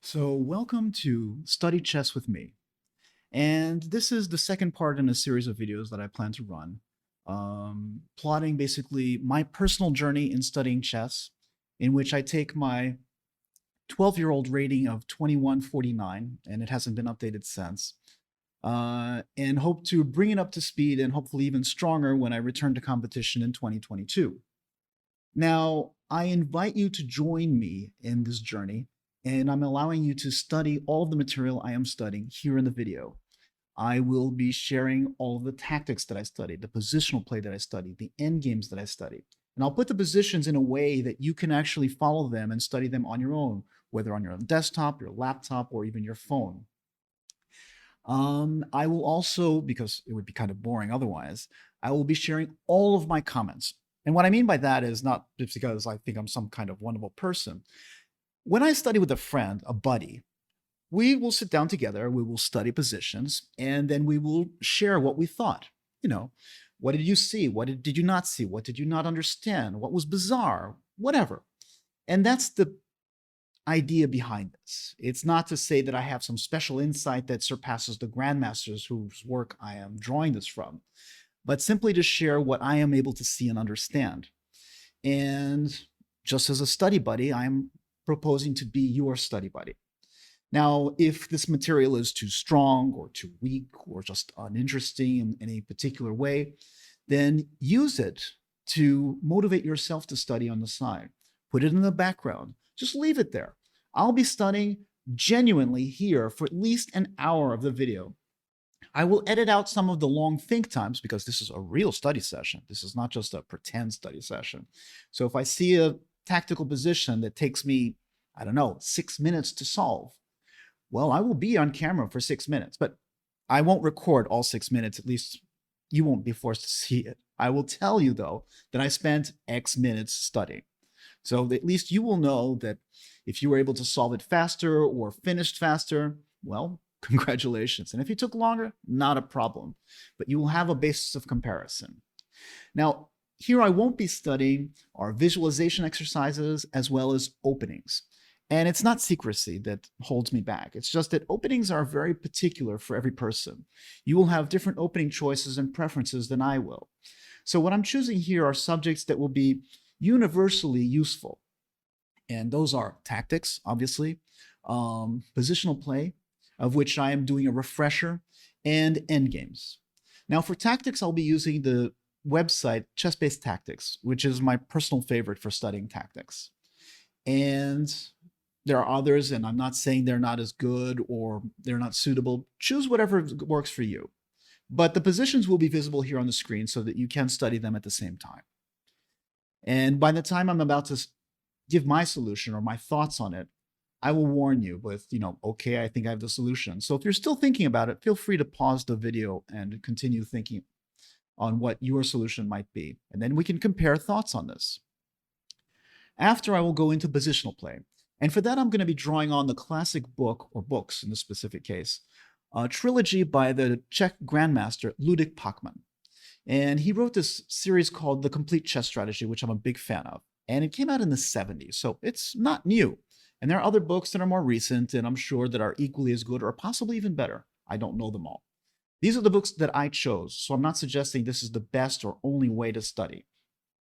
So, welcome to Study Chess with me. And this is the second part in a series of videos that I plan to run, plotting basically my personal journey in studying chess, in which I take my 12-year-old rating of 2149, and it hasn't been updated since, and hope to bring it up to speed and hopefully even stronger when I return to competition in 2022. Now, I invite you to join me in this journey, and I'm allowing you to study all of the material I am studying here in the video. I will be sharing all of the tactics that I studied, the positional play that I studied, the end games that I studied. And I'll put the positions in a way that you can actually follow them and study them on your own, whether on your own desktop, your laptop, or even your phone. I will also, because it would be kind of boring otherwise, I will be sharing all of my comments. And what I mean by that is not just because I think I'm some kind of wonderful person. When I study with a friend, a buddy, we will sit down together, we will study positions, and then we will share what we thought. You know, what did you see? What did you not see? What did you not understand? What was bizarre? Whatever. And that's the idea behind this. It's not to say that I have some special insight that surpasses the grandmasters whose work I am drawing this from, but simply to share what I am able to see and understand. And just as a study buddy, I'm proposing to be your study buddy. Now, if this material is too strong or too weak or just uninteresting in any particular way, then use it to motivate yourself to study on the side. Put it in the background. Just leave it there. I'll be studying genuinely here for at least an hour of the video. I will edit out some of the long think times because this is a real study session. This is not just a pretend study session. So if I see a tactical position that takes me, I don't know, 6 minutes to solve, well, I will be on camera for 6 minutes, but I won't record all 6 minutes. At least you won't be forced to see it. I will tell you, though, that I spent X minutes studying. So at least you will know that if you were able to solve it faster or finished faster, well, congratulations. And if it took longer, not a problem, but you will have a basis of comparison. Now, here I won't be studying our visualization exercises as well as openings. And it's not secrecy that holds me back. It's just that openings are very particular for every person. You will have different opening choices and preferences than I will. So what I'm choosing here are subjects that will be universally useful. And those are tactics, obviously, positional play, of which I am doing a refresher, and endgames. Now for tactics, I'll be using the website Chess-Based Tactics, which is my personal favorite for studying tactics. And there are others, and I'm not saying they're not as good or they're not suitable. Choose whatever works for you. But the positions will be visible here on the screen so that you can study them at the same time. And by the time I'm about to give my solution or my thoughts on it, I will warn you with, okay, I think I have the solution. So if you're still thinking about it, feel free to pause the video and continue thinking on what your solution might be. And then we can compare thoughts on this. After, I will go into positional play. And for that, I'm going to be drawing on the classic book, or books in this specific case, a trilogy by the Czech grandmaster Ludek Pachman. And he wrote this series called The Complete Chess Strategy, which I'm a big fan of. And it came out in the 70s, so it's not new. And there are other books that are more recent, and I'm sure that are equally as good or possibly even better. I don't know them all. These are the books that I chose, so I'm not suggesting this is the best or only way to study.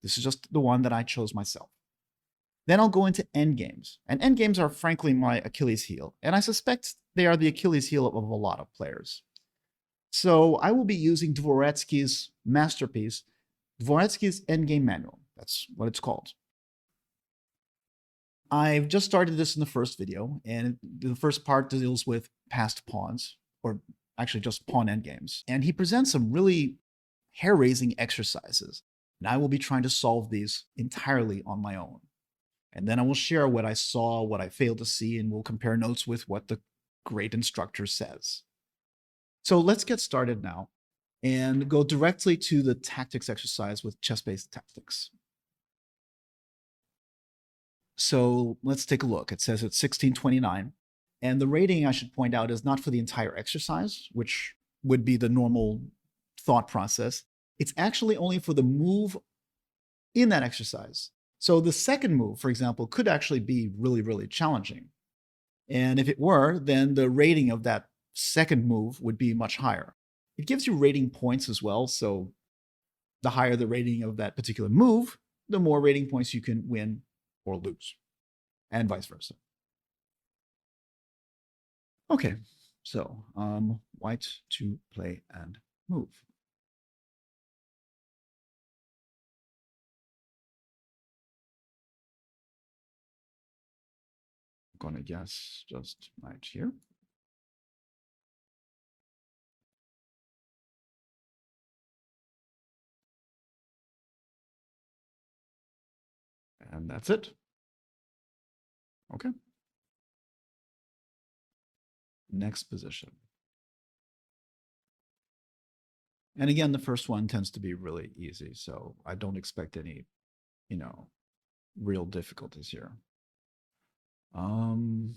This is just the one that I chose myself. Then I'll go into endgames. And endgames are frankly my Achilles heel, and I suspect they are the Achilles heel of a lot of players. So I will be using Dvoretsky's masterpiece, Dvoretsky's Endgame Manual. That's what it's called. I've just started this in the first video, and the first part deals with passed pawns, or actually just pawn endgames. And he presents some really hair-raising exercises, and I will be trying to solve these entirely on my own. And then I will share what I saw, what I failed to see, and we'll compare notes with what the great instructor says. So let's get started now and go directly to the tactics exercise with chess-based tactics. So let's take a look. It says it's 1629. And the rating, I should point out, is not for the entire exercise, which would be the normal thought process. It's actually only for the move in that exercise. So the second move, for example, could actually be really, really challenging. And if it were, then the rating of that second move would be much higher. It gives you rating points as well. So the higher the rating of that particular move, the more rating points you can win or lose, and vice versa. Okay, so white to play and move. I'm going to guess just right here. And that's it. Okay. Next position. And again, the first one tends to be really easy, so I don't expect any, real difficulties here. Okay,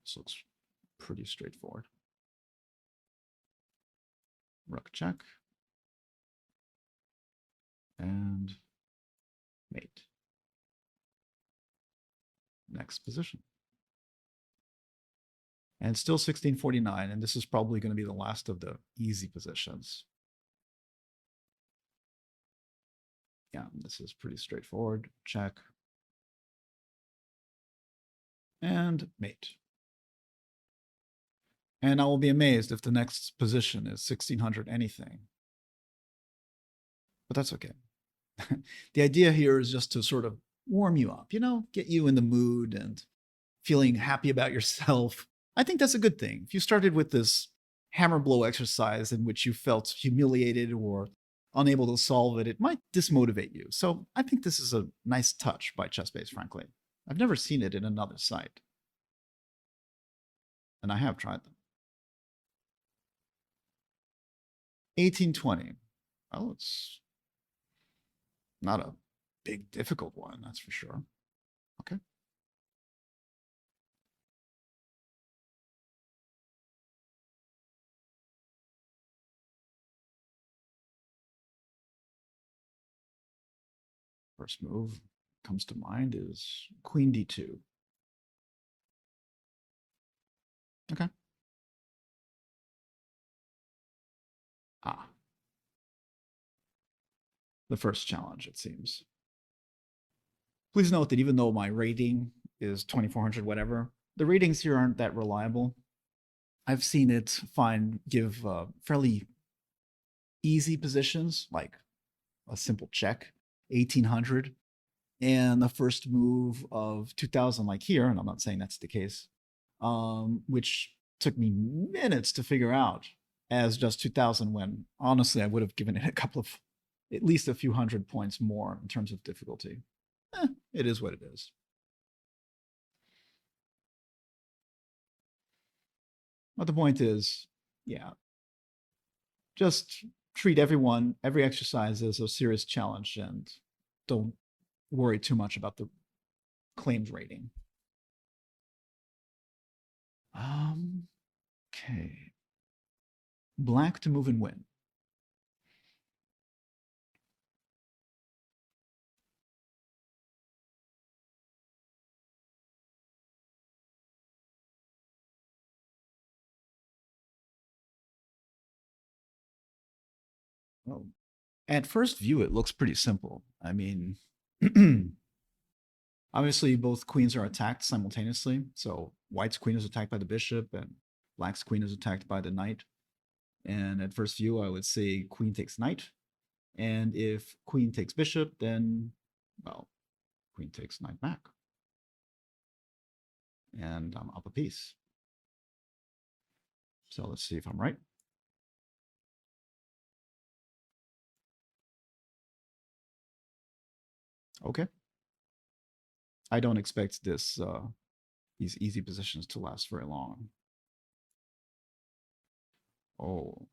this looks pretty straightforward. Rook check. And mate. Next position. And still 1649, and this is probably going to be the last of the easy positions. Yeah, this is pretty straightforward. Check. And mate. And I will be amazed if the next position is 1600 anything. But that's okay. The idea here is just to sort of warm you up, get you in the mood and feeling happy about yourself. I think that's a good thing. If you started with this hammer blow exercise in which you felt humiliated or unable to solve it, it might dismotivate you. So I think this is a nice touch by ChessBase, frankly. I've never seen it in another site. And I have tried them. 1820. Oh, it's not a big, difficult one, that's for sure. Okay. First move comes to mind is Queen D2. Okay. Ah. The first challenge, it seems. Please note that even though my rating is 2400 whatever, the ratings here aren't that reliable. I've seen it give fairly easy positions, like a simple check, 1800, and the first move of 2000, like here, and I'm not saying that's the case, which took me minutes to figure out as just 2000, when honestly I would have given it a couple of, at least a few hundred points more in terms of difficulty. It is what it is. But the point is, yeah, just treat every exercise as a serious challenge and don't worry too much about the claimed rating. Okay. Black to move and win. Well, at first view, it looks pretty simple. I mean, obviously, both queens are attacked simultaneously. So white's queen is attacked by the bishop, and black's queen is attacked by the knight. And at first view, I would say queen takes knight. And if queen takes bishop, then, well, queen takes knight back. And I'm up a piece. So let's see if I'm right. Okay. I don't expect these easy positions to last very long. Oh,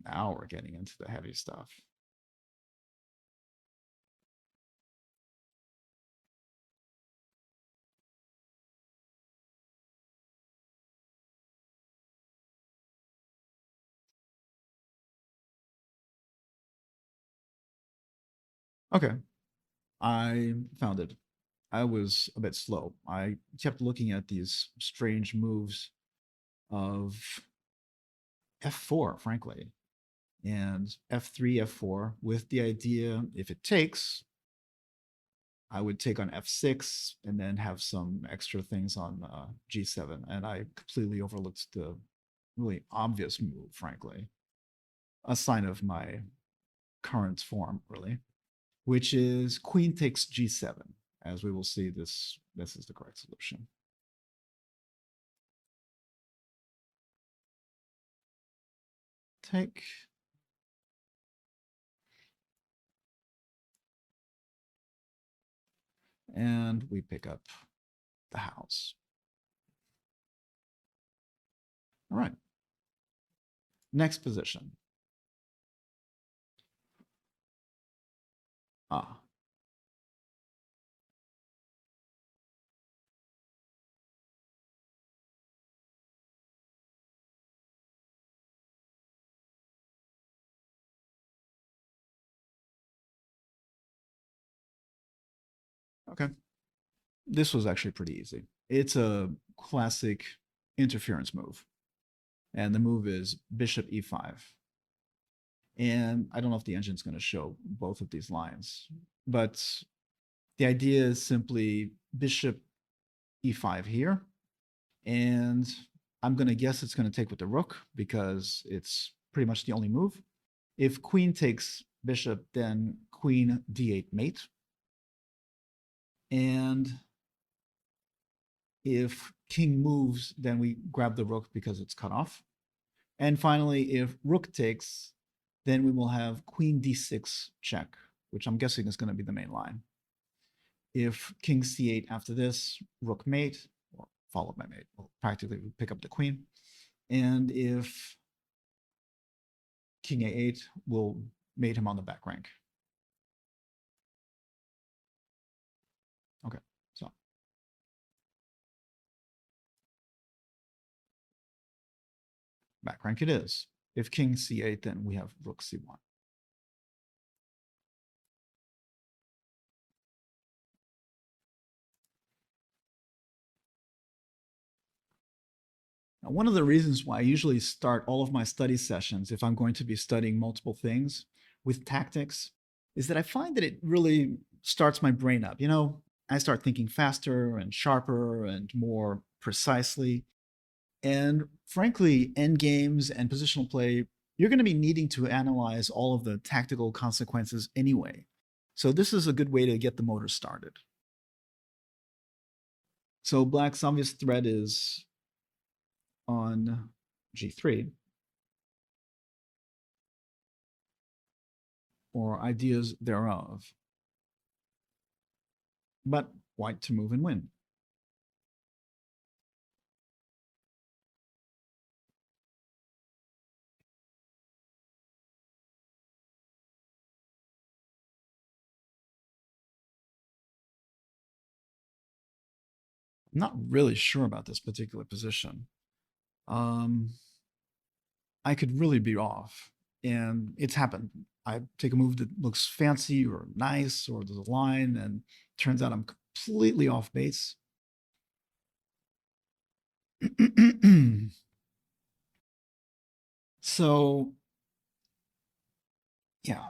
now we're getting into the heavy stuff. Okay. I found it. I was a bit slow. I kept looking at these strange moves of f4, frankly, and f3, f4, with the idea if it takes, I would take on f6 and then have some extra things on g7. And I completely overlooked the really obvious move, frankly, a sign of my current form, really, which is queen takes g7. As we will see, this is the correct solution. Take. And we pick up the house. All right. Next position. Ah. Okay. This was actually pretty easy. It's a classic interference move. And the move is bishop e5. And I don't know if the engine's going to show both of these lines, but the idea is simply bishop e5 here. And I'm going to guess it's going to take with the rook because it's pretty much the only move. If queen takes bishop, then queen d8 mate. And if king moves, then we grab the rook because it's cut off. And finally, if rook takes, then we will have queen d6 check, which I'm guessing is going to be the main line. If king c8 after this, rook mate, or followed by mate, well, practically we pick up the queen. And if king a8, we'll mate him on the back rank. Okay, so back rank it is. If king c8, then we have rook c1. Now, one of the reasons why I usually start all of my study sessions, if I'm going to be studying multiple things with tactics, is that I find that it really starts my brain up. You know, I start thinking faster and sharper and more precisely. And frankly, end games and positional play, you're going to be needing to analyze all of the tactical consequences anyway. So this is a good way to get the motor started. So black's obvious threat is on g3, or ideas thereof, but white to move and win. I'm not really sure about this particular position. Um, I could really be off, and it's happened. I take a move that looks fancy or nice, or there's a line, and turns out I'm completely off base. So, yeah,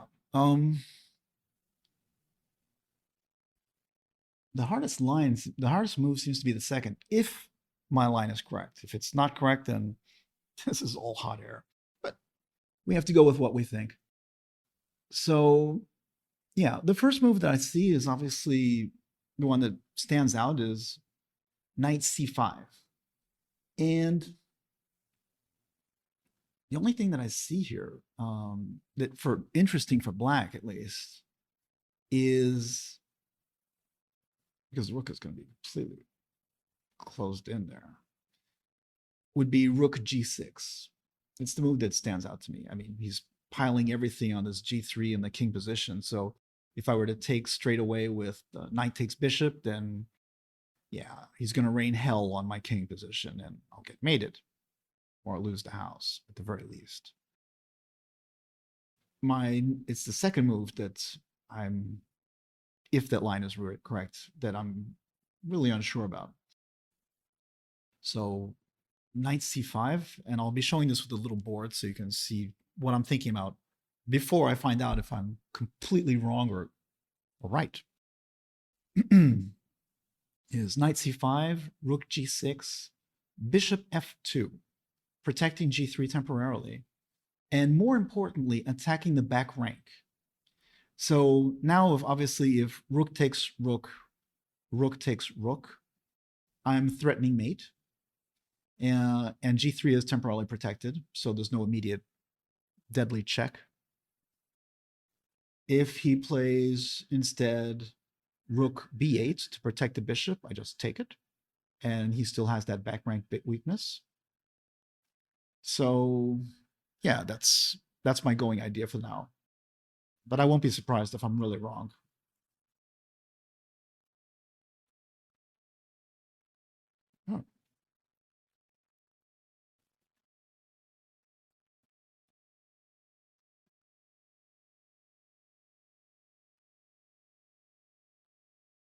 the hardest move seems to be the second, if my line is correct. If it's not correct, then this is all hot air. But we have to go with what we think. So, yeah, the first move that I see is obviously the one that stands out is knight c5. And the only thing that I see here that for interesting for black at least is because the rook is going to be completely closed in there would be rook g6. It's the move that stands out to me. I mean, he's piling everything on this g3 in the king position. So if I were to take straight away with knight takes bishop, then yeah, he's going to rain hell on my king position and I'll get mated or lose the house at the very least. It's the second move that I'm if that line is correct, that I'm really unsure about. So knight c5, and I'll be showing this with a little board so you can see what I'm thinking about before I find out if I'm completely wrong or right. Is knight c5, rook g6, bishop f2, protecting g3 temporarily, and more importantly, attacking the back rank. So now, if obviously, if rook takes rook, rook takes rook, I'm threatening mate, and g3 is temporarily protected, so there's no immediate deadly check. If he plays instead rook b8 to protect the bishop, I just take it, and he still has that back rank bit weakness. So yeah, that's my going idea for now. But I won't be surprised if I'm really wrong. Oh,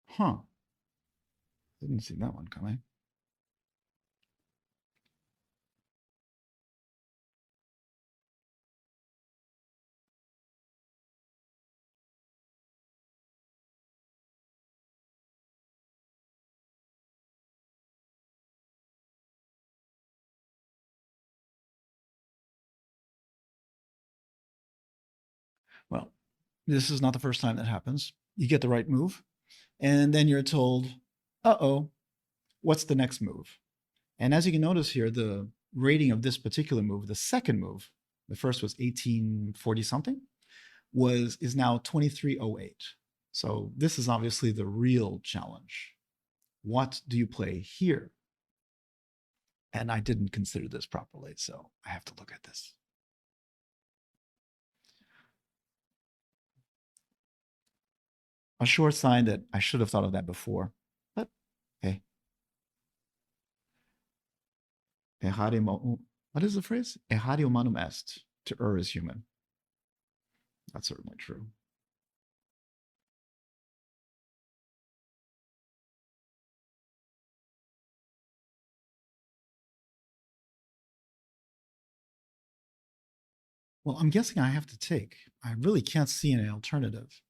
huh. Didn't see that one coming. Well, this is not the first time that happens. You get the right move, and then you're told, uh-oh, what's the next move? And as you can notice here, the rating of this particular move, the second move, the first was 1840 something, is now 2308. So this is obviously the real challenge. What do you play here? And I didn't consider this properly, so I have to look at this. A sure sign that I should have thought of that before, but hey. What is the phrase? Errare humanum est. To err is human. That's certainly true. Well, I'm guessing I have to take. I really can't see any alternative.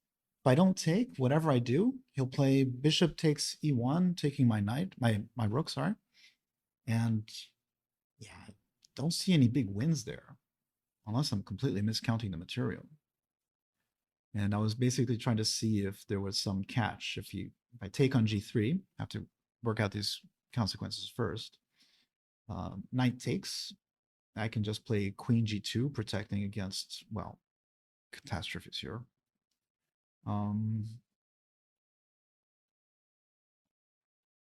If I don't take, whatever I do, he'll play bishop takes e1, taking my knight, my rook, sorry. And yeah, I don't see any big wins there, unless I'm completely miscounting the material. And I was basically trying to see if there was some catch. If I take on g3, I have to work out these consequences first. Knight takes, I can just play queen g2, protecting against, well, catastrophes here.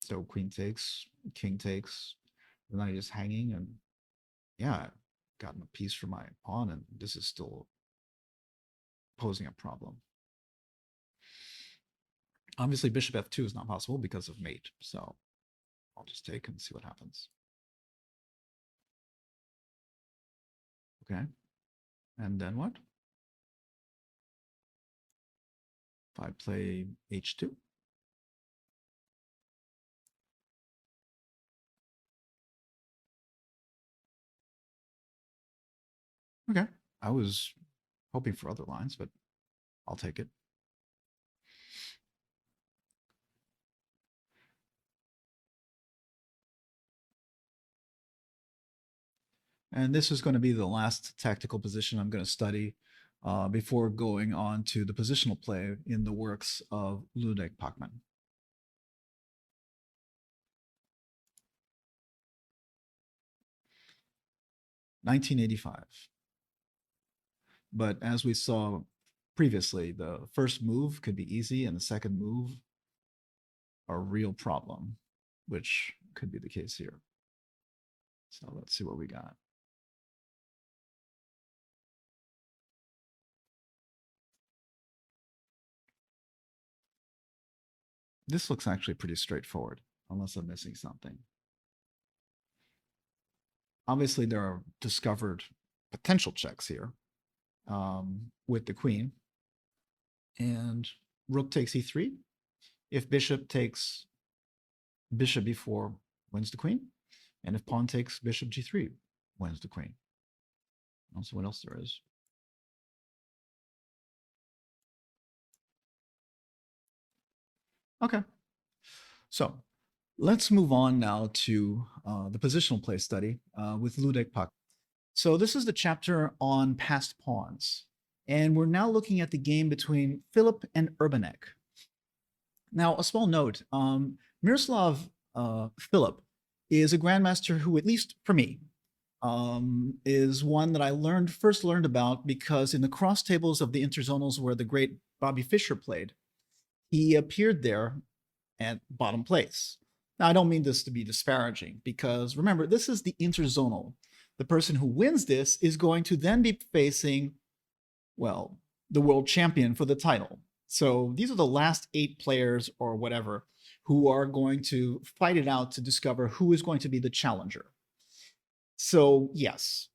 So queen takes, king takes, the knight is hanging, and yeah, I've gotten a piece for my pawn, and this is still posing a problem. Obviously, bishop f2 is not possible because of mate, so I'll just take and see what happens. Okay, and then what? If I play h2, okay. I was hoping for other lines, but I'll take it. And this is going to be the last tactical position I'm going to study before going on to the positional play in the works of Ludek Pachman. 1985. But as we saw previously, the first move could be easy, and the second move a real problem, which could be the case here. So let's see what we got. This looks actually pretty straightforward, unless I'm missing something. Obviously, there are discovered potential checks here with the queen. And rook takes e3. If bishop takes bishop b4, wins the queen. And if pawn takes bishop g3, wins the queen. Also, what else there is? Okay. So let's move on now to the positional play study with Ludek Pachman. So this is the chapter on passed pawns. And we're now looking at the game between Philip and Urbanek. Now, a small note, Miroslav Philip is a grandmaster who, at least for me, is one that I first learned about because in the cross tables of the interzonals where the great Bobby Fischer played, he appeared there at bottom place. Now, I don't mean this to be disparaging because remember, this is the interzonal. The person who wins this is going to then be facing, well, the world champion for the title. So these are the last 8 players or whatever who are going to fight it out to discover who is going to be the challenger. So yes,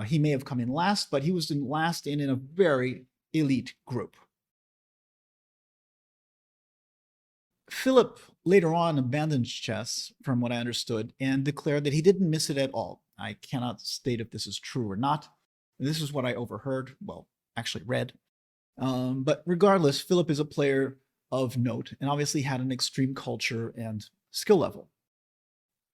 he may have come in last, but he was last in a very elite group. Philip later on abandoned chess, from what I understood, and declared that he didn't miss it at all. I cannot state if this is true or not. This is what I overheard, well, actually read. But regardless, Philip is a player of note and obviously had an extreme culture and skill level.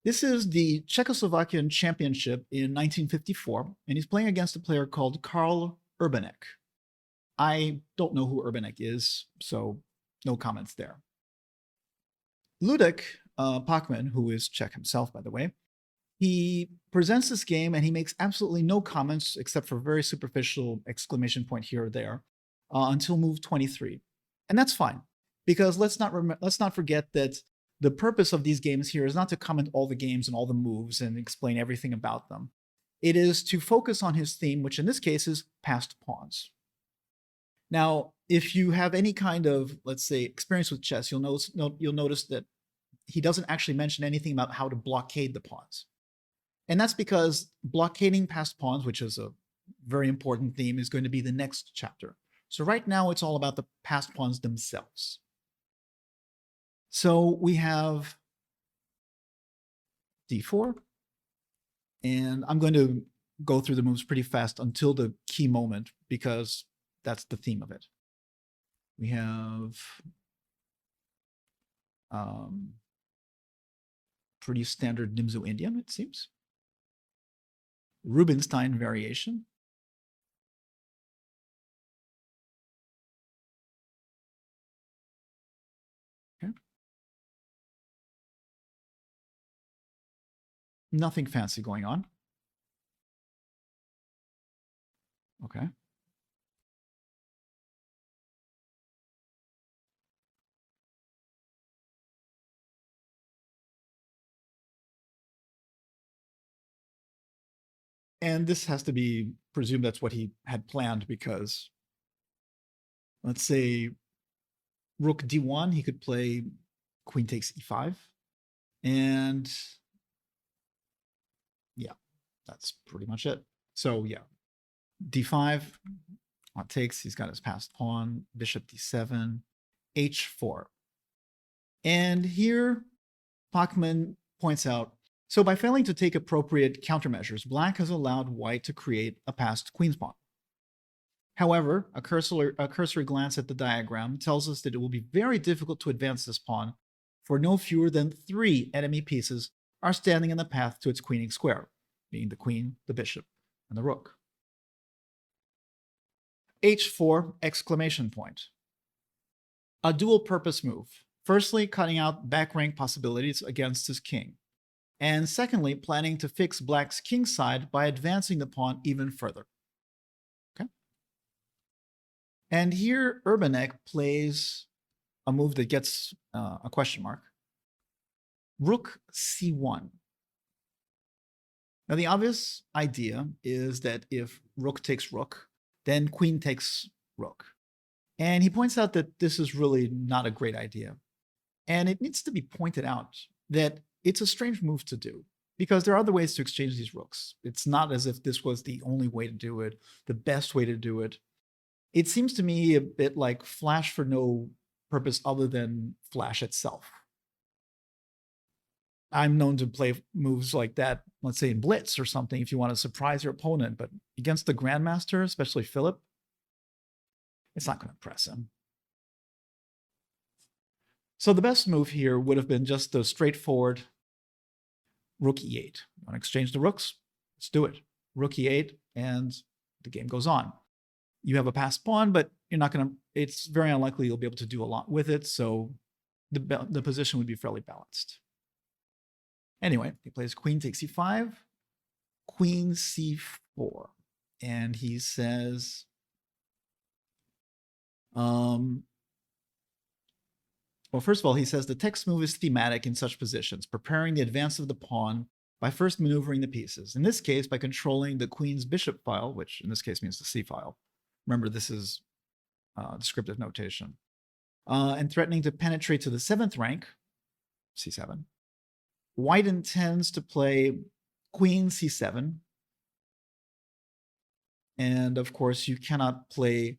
This is the Czechoslovakian Championship in 1954, and he's playing against a player called Karl Urbanek. I don't know who Urbanek is, so no comments there. Ludek Pachman, who is Czech himself, by the way, he presents this game and he makes absolutely no comments except for a very superficial exclamation point here or there until move 23. And that's fine, because let's not forget that the purpose of these games here is not to comment all the games and all the moves and explain everything about them. It is to focus on his theme, which in this case is passed pawns. Now, if you have any kind of, let's say, experience with chess, you'll notice that he doesn't actually mention anything about how to blockade the pawns. And that's because blockading passed pawns, which is a very important theme, is going to be the next chapter. So right now, it's all about the passed pawns themselves. So we have d4, and I'm going to go through the moves pretty fast until the key moment, because that's the theme of it. We have pretty standard Nimzo Indian, it seems. Rubinstein variation. Okay. Nothing fancy going on. Okay. And this has to be presumed that's what he had planned, because let's say rook d1, he could play queen takes e5. And yeah, that's pretty much it. So yeah, d5, pawn takes, he's got his passed pawn, bishop d7, h4. And here, Pachman points out, so by failing to take appropriate countermeasures, black has allowed white to create a passed queen's pawn. However, a cursory glance at the diagram tells us that it will be very difficult to advance this pawn, for no fewer than 3 enemy pieces are standing in the path to its queening square, being the queen, the bishop, and the rook. h4 exclamation point. A dual purpose move. Firstly, cutting out back rank possibilities against his king. And secondly, planning to fix black's king side by advancing the pawn even further. Okay. And here, Urbanek plays a move that gets a question mark. Rook c1. Now, the obvious idea is that if rook takes rook, then queen takes rook. And he points out that this is really not a great idea. And it needs to be pointed out that it's a strange move to do, because there are other ways to exchange these rooks. It's not as if this was the only way to do it, the best way to do it. It seems to me a bit like flash for no purpose other than flash itself. I'm known to play moves like that, let's say in Blitz or something, if you want to surprise your opponent, but against the Grandmaster, especially Philip, it's not going to impress him. So the best move here would have been just the straightforward rook e8. You want to exchange the rooks? Let's do it. Rook e8, and the game goes on. You have a passed pawn, but you're not going to, it's very unlikely you'll be able to do a lot with it, so the position would be fairly balanced. Anyway, he plays queen takes e5, queen c4, and he says, well, first of all, he says the text move is thematic in such positions, preparing the advance of the pawn by first maneuvering the pieces. In this case, by controlling the queen's bishop file, which in this case means the c file. Remember, this is descriptive notation. And threatening to penetrate to the 7th rank, c7. White intends to play queen c7. And of course, you cannot play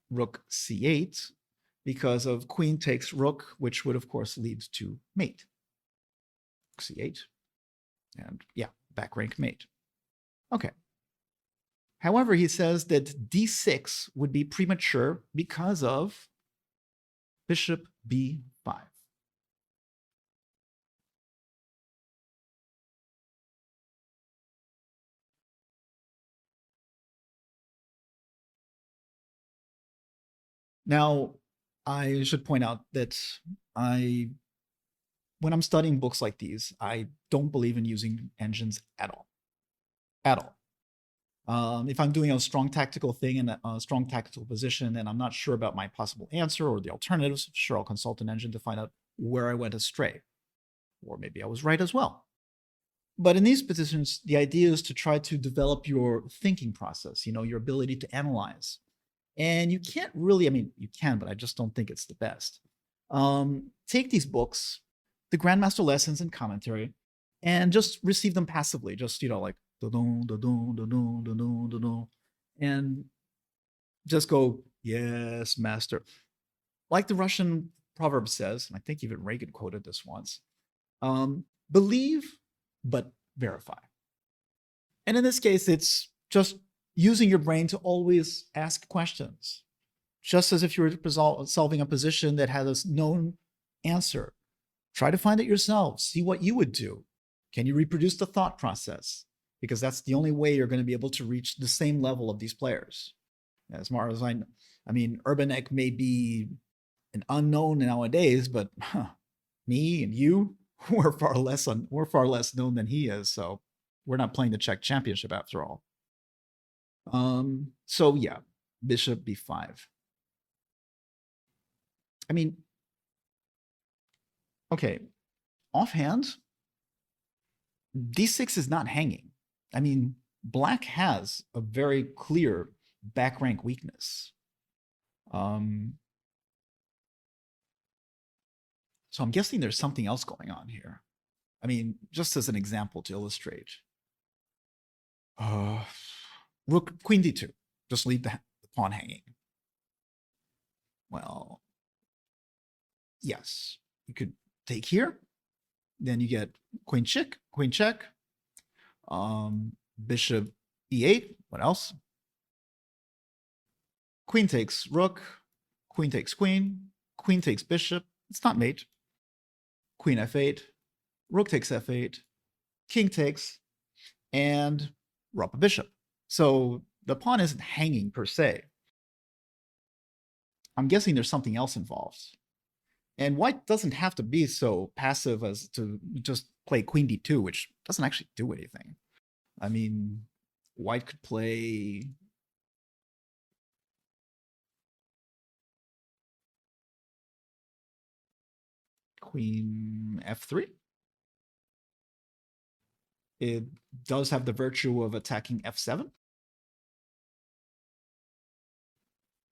rook c8 because of queen takes rook, which would of course lead to mate. c8. And yeah, back rank mate. Okay. However, he says that d6 would be premature because of bishop b5. Now, I should point out that when I'm studying books like these, I don't believe in using engines at all. At all. If I'm doing a strong tactical thing in a strong tactical position and I'm not sure about my possible answer or the alternatives, sure, I'll consult an engine to find out where I went astray. Or maybe I was right as well. But in these positions, the idea is to try to develop your thinking process, your ability to analyze. And you can't really, I mean, you can, but I just don't think it's the best. Take these books, the Grandmaster Lessons and Commentary, and just receive them passively, just, like, and just go, yes, master. Like the Russian proverb says, and I think even Reagan quoted this once, believe, but verify. And in this case, it's just using your brain to always ask questions, just as if you were solving a position that had a known answer. Try to find it yourself. See what you would do. Can you reproduce the thought process? Because that's the only way you're going to be able to reach the same level of these players. As far as I mean, Urbanek may be an unknown nowadays, but me and you, we're far less known than he is. So we're not playing the Czech championship after all. So yeah, bishop b5. I mean, okay, offhand, d6 is not hanging. I mean, black has a very clear back rank weakness. So I'm guessing there's something else going on here. I mean, just as an example to illustrate. Rook, queen d2. Just leave the pawn hanging. Well, yes. You could take here. Then you get queen check, bishop e8. What else? Queen takes rook, queen takes queen takes bishop. It's not mate. Queen f8, rook takes f8, king takes, and drop a bishop. So the pawn isn't hanging per se. I'm guessing there's something else involved. And white doesn't have to be so passive as to just play queen d2, which doesn't actually do anything. I mean, white could play queen f3. It does have the virtue of attacking f7.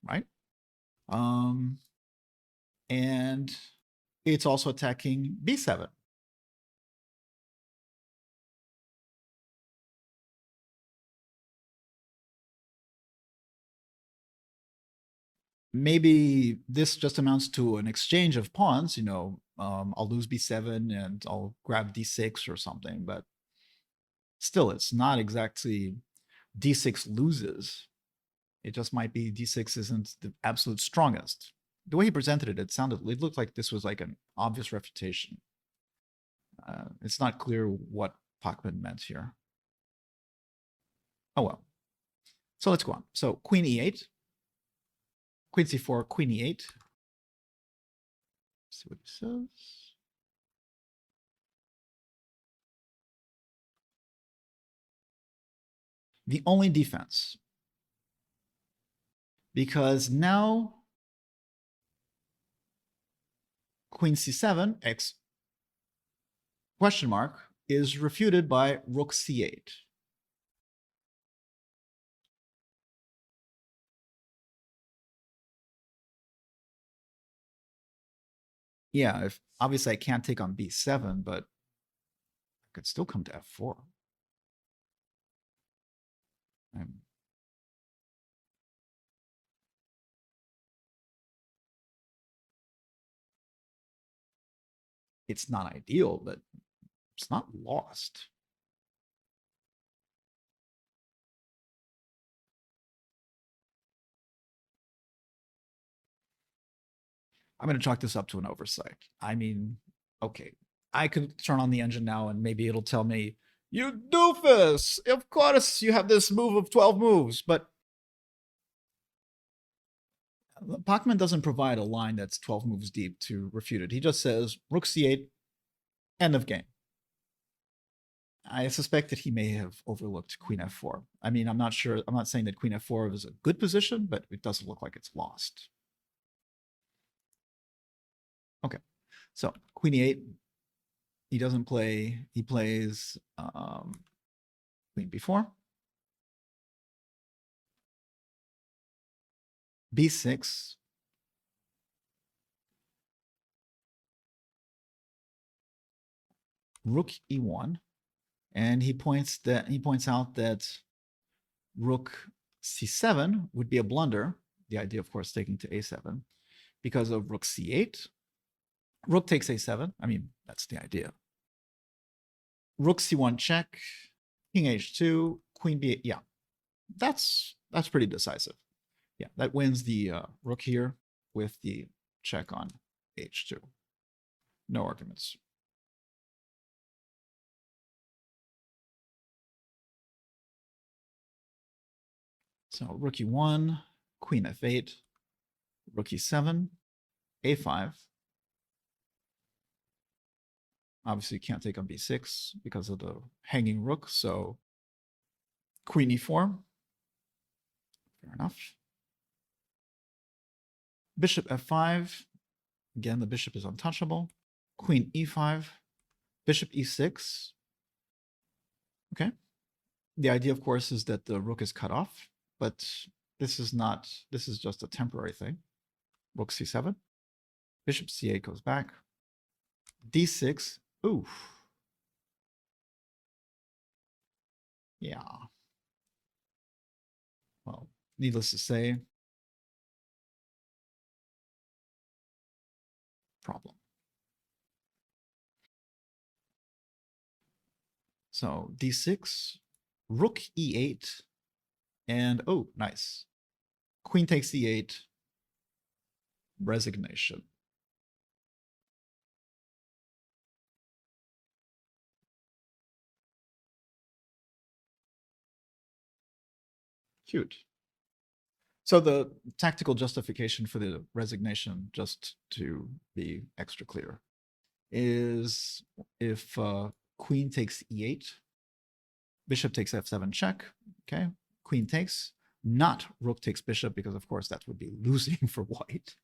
Right? And it's also attacking b7. maybe this just amounts to an exchange of pawns. I'll lose b7 and I'll grab d6 or something, but still, it's not exactly d6 loses. It just might be d6 isn't the absolute strongest. The way he presented it, it looked like this was like an obvious refutation. It's not clear what Pachman meant here. Oh well. So let's go on. So queen e8, queen c4, queen e8. See what he says. The only defense. Because now queen c7, x question mark, is refuted by rook c8. Yeah, if obviously I can't take on b7, but I could still come to f4. It's not ideal, but it's not lost. I'm going to chalk this up to an oversight. I mean, okay, I could turn on the engine now and maybe it'll tell me, you doofus, of course you have this move of 12 moves, but Pachman doesn't provide a line that's 12 moves deep to refute it. He just says, rook c8, end of game. I suspect that he may have overlooked queen f4. I mean, I'm not sure. I'm not saying that queen f4 is a good position, but it doesn't look like it's lost. Okay, so queen e8. He doesn't play. He plays queen b4. b6. Rook e1. And he points out that rook c7 would be a blunder. The idea, of course, taking to a7 because of rook c8. Rook takes a7. I mean, that's the idea. Rook c1 check, king h2, queen b8. Yeah, that's pretty decisive. Yeah, that wins the rook here with the check on h2. No arguments. So rook e1, queen f8, rook e7, a5. Obviously, you can't take on b6 because of the hanging rook, so queen e4. Fair enough. Bishop f5. Again, the bishop is untouchable. Queen e5. Bishop e6. Okay. The idea, of course, is that the rook is cut off, but this is just a temporary thing. Rook c7. Bishop c8 goes back. d6. Oof. Yeah. Well, needless to say, problem. So d6, rook e8, and oh, nice. Queen takes e8, resignation. Cute. So the tactical justification for the resignation, just to be extra clear, is if queen takes e8, bishop takes f7 check, okay, queen takes, not rook takes bishop, because of course that would be losing for white.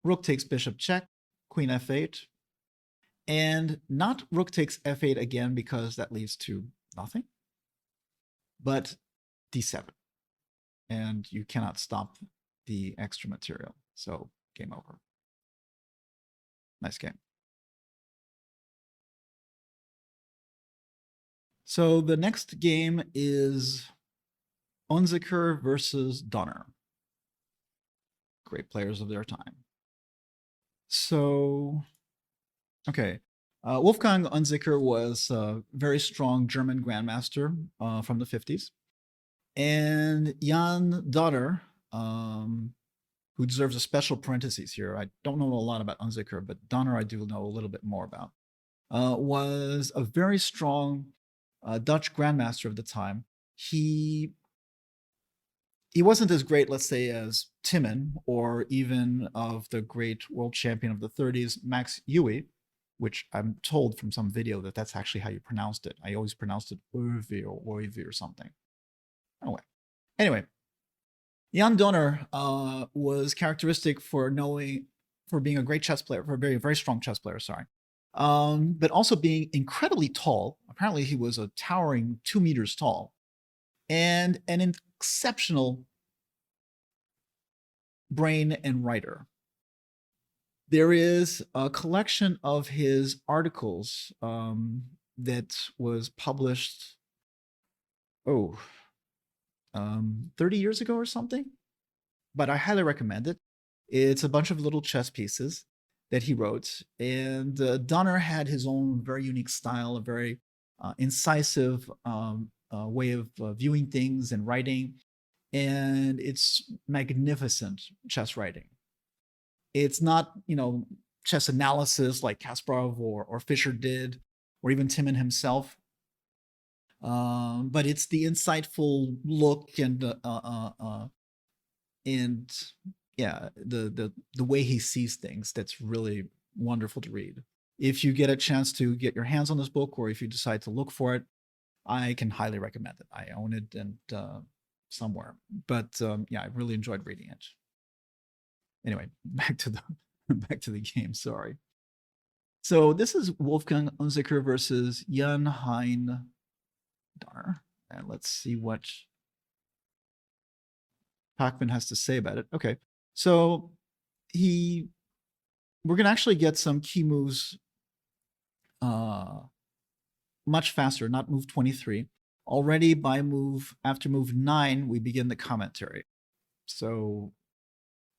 Rook takes bishop check, queen f8, and not rook takes f8 again because that leads to nothing, but d7. And you cannot stop the extra material. So game over. Nice game. So the next game is Unzicker versus Donner. Great players of their time. So, okay. Wolfgang Unzicker was a very strong German grandmaster from the 50s. And Jan Donner, who deserves a special parenthesis here. I don't know a lot about Unzicker, but Donner I do know a little bit more about. Was a very strong Dutch grandmaster of the time. He wasn't as great, let's say, as Timon or even of the great world champion of the 30s, Max Huey, which I'm told from some video that that's actually how you pronounced it. I always pronounced it Urvi or Oivi or something. Anyway, Jan Donner was characteristic for being a great chess player, for a very, very strong chess player, sorry. But also being incredibly tall. Apparently, he was a towering 2 meters tall and an exceptional brain and writer. There is a collection of his articles that was published, 30 years ago or something. But I highly recommend it. It's a bunch of little chess pieces that he wrote. And Donner had his own very unique style, a very incisive way of viewing things and writing. And it's magnificent chess writing. It's not, chess analysis like Kasparov or Fischer did, or even Timon himself. But it's the insightful look and yeah, the way he sees things that's really wonderful to read. If you get a chance to get your hands on this book, or if you decide to look for it, I can highly recommend it. I own it and somewhere, but yeah, I really enjoyed reading it. Anyway, back to the game. Sorry. So this is Wolfgang Unzicker versus Jan Hein Donner, and let's see what Pachman has to say about it. Okay, so we're gonna actually get some key moves much faster, not move 23. Already by after move 9, we begin the commentary. So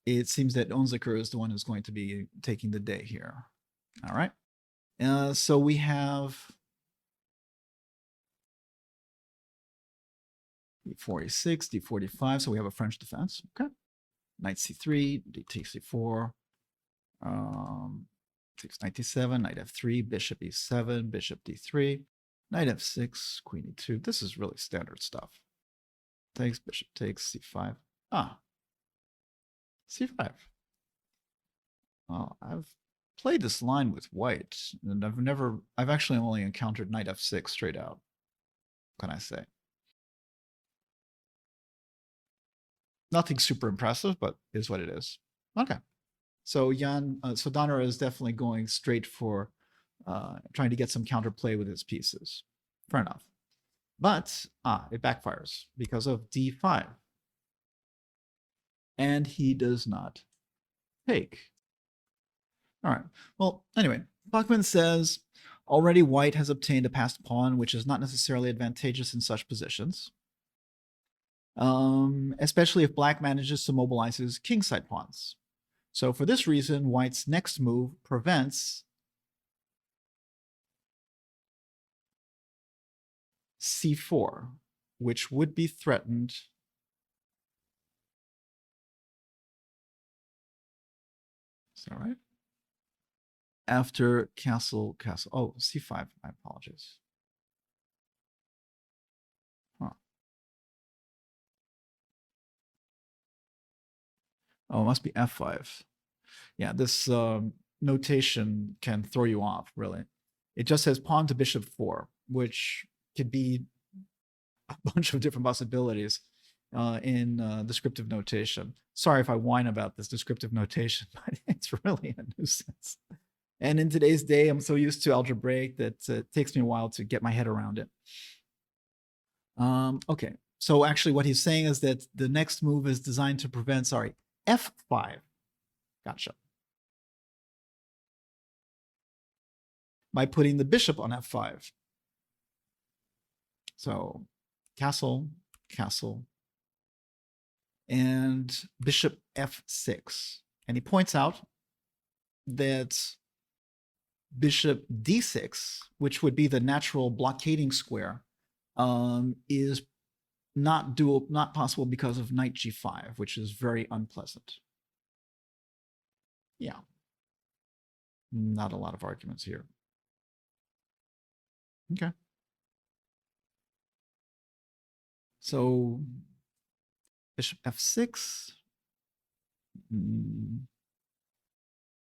it seems that Unzicker is the one who's going to be taking the day here. All right. So we have d4, e6, d45. So we have a French defense. Okay. Knight c3, d takes c4, takes knight d7, knight f3, bishop e7, bishop d3, knight f6, queen e2. This is really standard stuff. Takes, bishop takes, c5. C5. Well, I've played this line with white, and I've actually only encountered knight f6 straight out. What can I say? Nothing super impressive, but is what it is. Okay. So so Donner is definitely going straight for trying to get some counterplay with his pieces. Fair enough. But it backfires because of d5. And he does not take. All right. Well, anyway, Pachman says already white has obtained a passed pawn, which is not necessarily advantageous in such positions, especially if black manages to mobilize his kingside pawns. So for this reason, white's next move prevents c4, which would be threatened is that right? After castle. Oh, c5. I apologize. Huh. Oh, it must be f5. Yeah, this notation can throw you off, really. It just says pawn to bishop 4, which could be a bunch of different possibilities in descriptive notation. Sorry if I whine about this descriptive notation, but it's really a nuisance. And in today's day, I'm so used to algebraic that it takes me a while to get my head around it. Okay, so actually what he's saying is that the next move is designed to prevent, f5. Gotcha. By putting the bishop on f5. So castle, castle, and bishop f6. And he points out that bishop d6, which would be the natural blockading square, is not possible because of knight g5, which is very unpleasant. Yeah, not a lot of arguments here. Okay. So bishop f6,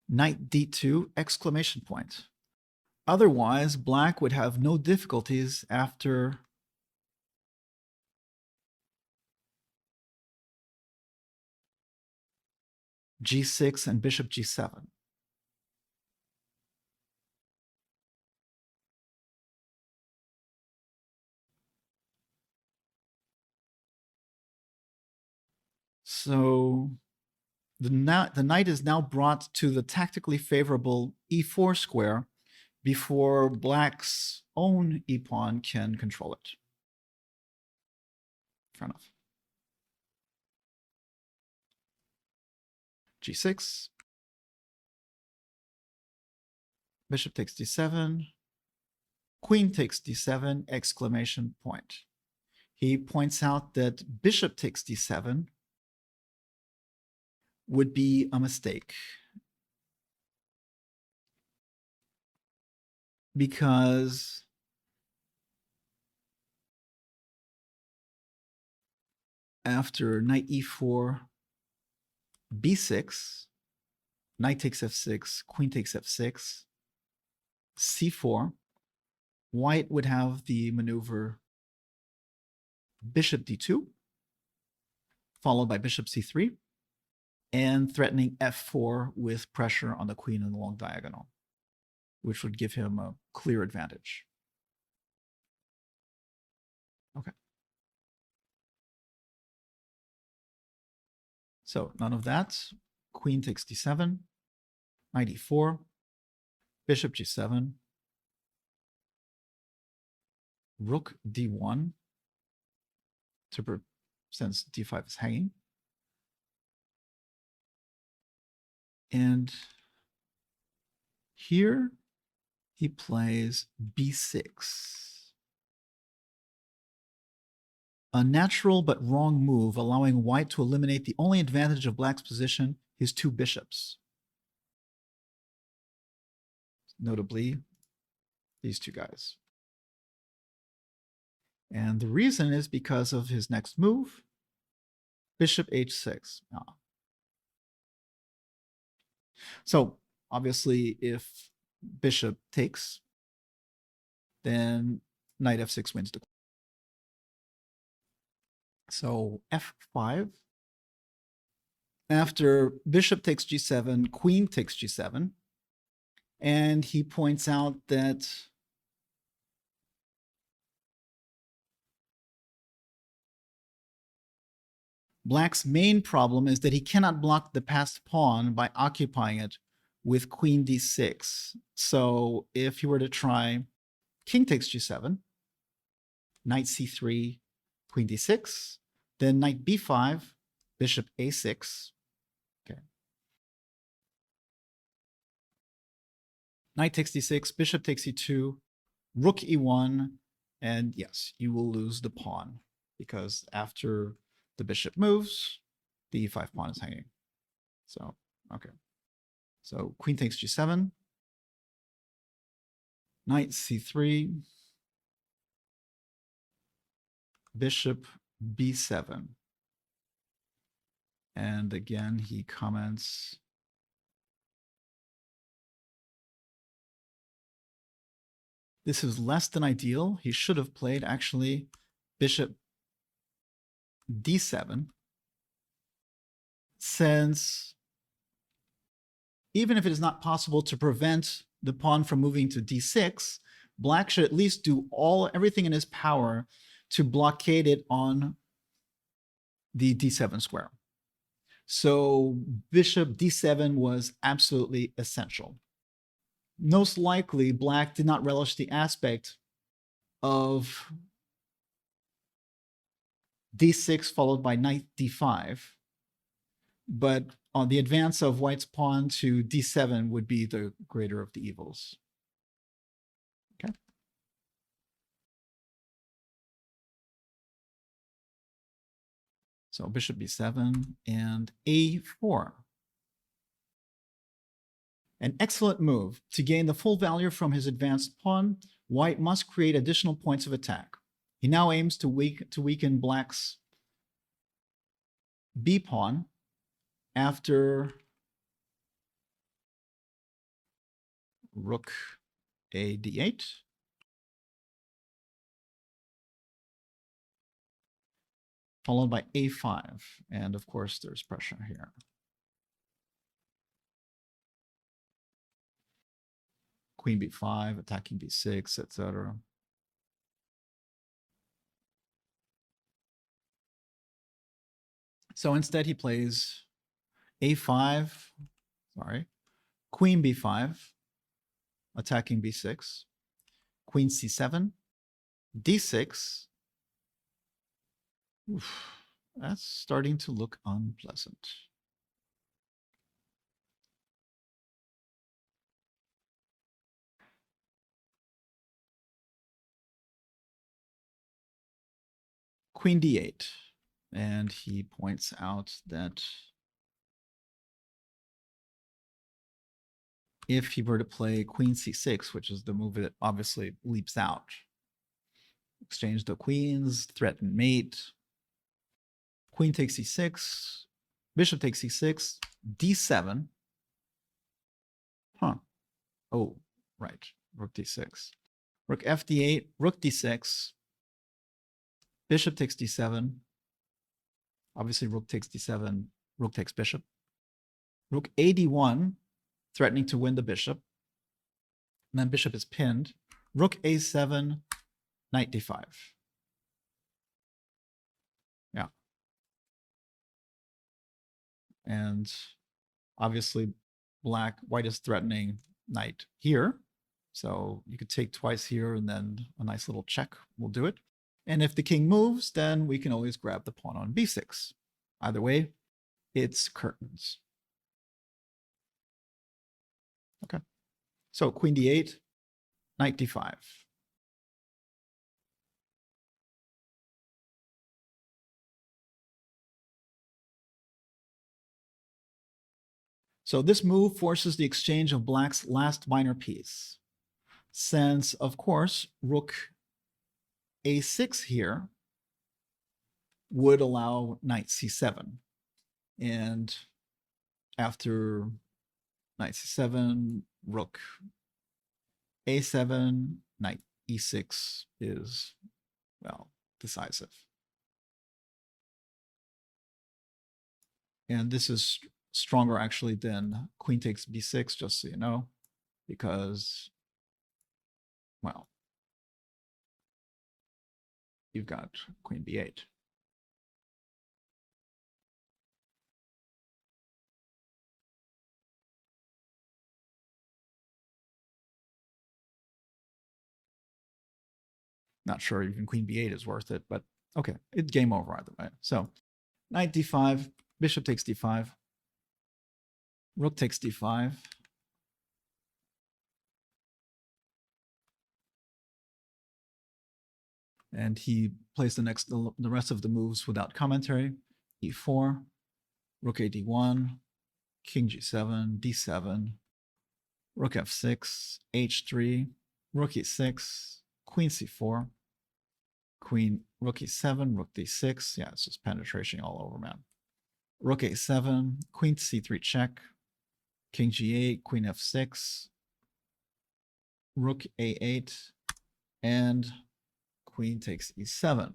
knight d2, exclamation point. Otherwise, black would have no difficulties after g6 and bishop g7. So the knight is now brought to the tactically favorable e4 square before black's own e-pawn can control it. Fair enough. g6. Bishop takes d7. Queen takes d7, exclamation point. He points out that bishop takes d7 would be a mistake, because after knight e4, b6, knight takes f6, queen takes f6, c4, white would have the maneuver bishop d2, followed by bishop c3, and threatening f4 with pressure on the queen in the long diagonal, which would give him a clear advantage. Okay. So none of that. Queen takes d7, knight e4, bishop g7, rook d1, since d5 is hanging. And here he plays b6. A natural but wrong move, allowing white to eliminate the only advantage of black's position, his two bishops. Notably, these two guys. And the reason is because of his next move, bishop h6. So obviously, if bishop takes, then knight f6 wins the. So f5. After bishop takes g7, queen takes g7. And he points out that black's main problem is that he cannot block the passed pawn by occupying it with queen d6. So if he were to try king takes g7, knight c3, queen d6, then knight b5, bishop a6. Okay. Knight takes d6, bishop takes e2, rook e1, and yes, you will lose the pawn, because after the bishop moves, the e5 pawn is hanging. So, okay. So queen takes g7, knight c3, bishop b7. And again, he comments, this is less than ideal. He should have played actually bishop d7, since even if it is not possible to prevent the pawn from moving to d6, black should at least do everything in his power to blockade it on the d7 square. So bishop d7 was absolutely essential. Most likely, black did not relish the aspect of d6 followed by knight d5. But on the advance of white's pawn to d7 would be the greater of the evils. Okay. So bishop b7 and a4. An excellent move. To gain the full value from his advanced pawn, white must create additional points of attack. He now aims to weaken black's b pawn after rook a d8, followed by a5. And of course, there's pressure here. Queen b5, attacking b6, etc. So instead, he plays a5, queen b5, attacking b6, queen c7, d6. Oof, that's starting to look unpleasant. Queen d8, and he points out that if he were to play queen c6, which is the move that obviously leaps out, exchange the queens, threaten mate, queen takes c6, bishop takes c6, d7. Oh, right, rook d6. Rook f d8, rook d6, bishop takes d7. Obviously, rook takes d7, rook takes bishop. Rook a d1, threatening to win the bishop. And then bishop is pinned. Rook a7, knight d5. Yeah. And obviously, white is threatening knight here. So you could take twice here, and then a nice little check will do it. And if the king moves, then we can always grab the pawn on b6. Either way, it's curtains. Okay. So queen d8, knight d5. So this move forces the exchange of black's last minor piece. Since, of course, rook a6 here would allow knight c7. And after knight c7, rook a7, knight e6 is, well, decisive. And this is stronger actually than queen takes b6, just so you know, because, well, you've got queen b8. Not sure even queen b8 is worth it, but okay, it's game over either way. So knight d5, bishop takes d5, rook takes d5, and he plays the rest of the moves without commentary. e4, rook a d1, king g7, d7, rook f6, h3, rook e6, queen c4, queen, rook e7, rook d6. Yeah, it's just penetration all over, man. Rook a7, queen c3 check, king g8, queen f6, rook a8, and queen takes e7.